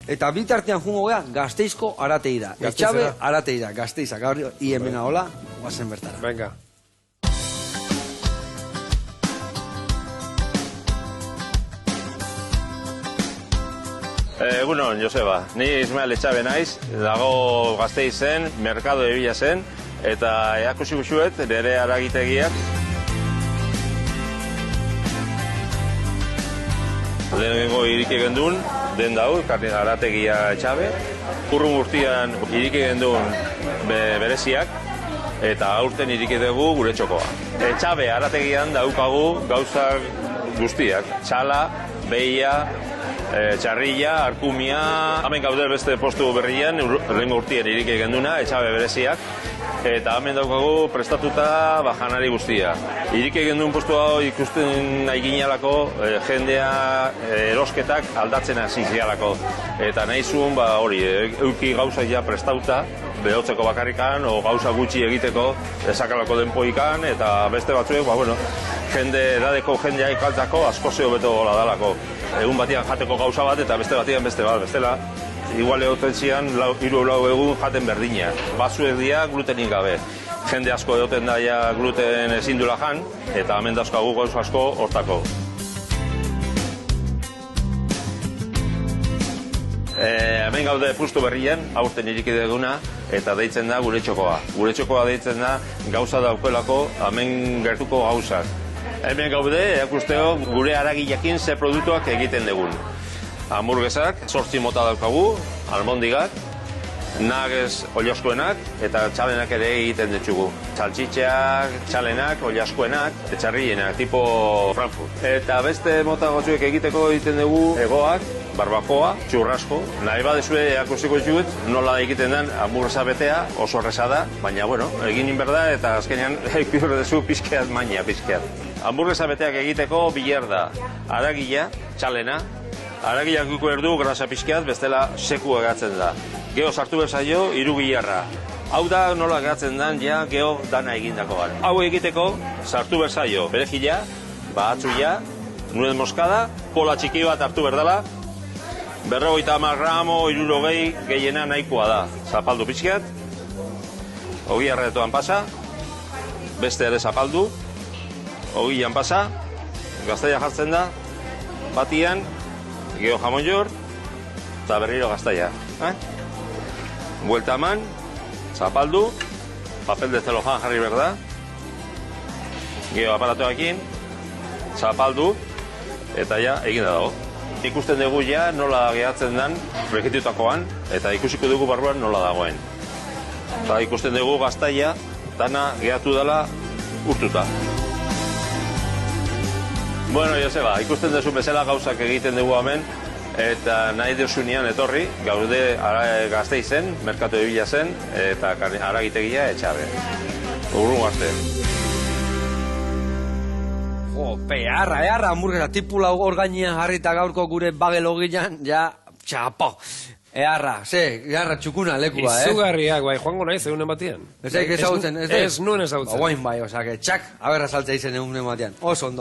Eta bitartean jungo gea, Gasteizko Arateira. Etxabe Arateira, Gasteiza. Gaur, iemena hola, guazen bertara. Venga. Egunon, Joseba. Ni Ismael Etxabe naiz, dago Gasteizen, Merkado Ebila zen, eta eakusi guzuet, nire aragitegiak. Lehenengo iriki gendun, den dau, arategia Etxabe. Urrun urtean iriki gendun bereziak, eta aurten iriki dugu gure txokoa. Etxabe arategian daukagu gauzak guztiak, txala, behia, txarrilla, arkumia, hemen gaude beste postu berrian, lehengo urtien iriki genduna, Etxabe bereziak, eta hemen daukagu prestatuta janari guztia. Iriki gendun postu hau ikusten nahi ginalako, jendea erosketak aldatzen hasi zialako. Eta nahi zuen, hori, euki gauzak ja prestauta, behotzeko bakarrikan, o gauza gutxi egiteko, esakalako denpoikan, eta beste batzuek, jende edadeko jendea ikaltzako asko zeo beto gola dalako. Egun batian jateko gauza bat eta beste batian beste bat, bestela. Igual egoten zian, 3-4 egun jaten berdina. Batzuek dira glutenik gabe. Jende asko egoten daia gluten ezin dula jan, eta hemen dauzkagu gauza asko hortako. Hemen gaude pustu berrian, aurten iriki duguna, eta deitzen da gure txokoa. Gure txokoa deitzen da gauza daukelako, hemen gertuko gauzak. Hemen gaude, erakusteo, gure aragilekin ze produktuak egiten dugun. Hamburguesak, 8 mota daukagu, almondigak, nuggets oliaskoenak, eta txalenak ere egiten ditugu. Saltxitxeak, txalenak, oliaskoenak, etxarrienak, tipo Frankfurt. Eta beste mota gotzuek egiteko egiten dugu egoak, barbakoa, txurrasko. Nahi badezue erakustiko ditugut, nola egiten den hamburguesa betea, oso erresa da, baina, egin inberda eta azkenean ekibirdezu pizkeat maina, pizkeat. Hamburguesa beteak egiteko biler da aragila, txalena, aragiak ikuko erdu grasa pizkeat, bestela seku egatzen da. Geho sartu bezaio, 3 bilerra. Hau da nola egatzen den, ja, geho dana egindakoan. Hau egiteko, sartu bezaio, perejila, bahatzuia, nuez moskada, pola txiki bat hartu berdala, 50 gramo, 60 gehiena nahikoa da. Zapaldu pizkeat, ogi arretoan pasa, beste ere zapaldu, ogian pasa, gaztaia jartzen da, batian, geho jamon jor, eta berriro gaztaia. Buelta eman, zapaldu, papel de celojan jarri berda, geho aparatuakin, zapaldu, eta ja, egin dago. Ikusten dugu ja nola gehatzen den frekitutakoan, eta ikusiko dugu barruan nola dagoen. Eta ikusten dugu gaztaia, dana gehatu dela urtuta. Bueno, Joseba, ikusten duzu bezala gauzak egiten dugu hemen, eta nahi duzunean etorri, gaude Gasteizen, Merkatu Ebila zen, eta aragitegia Etxabe. Urrun arte. Eharra, hamburguesa, tipula hor gainean jarrita gaurko gure bagel hogian, ja, txapo. Eharra txukuna lekua, Izugarriak, joango naiz egunen batian. Ez ezagutzen, ez nuen ezagutzen. Oain bai, txak, aberra saltza izen egunen batian. Oso ondo.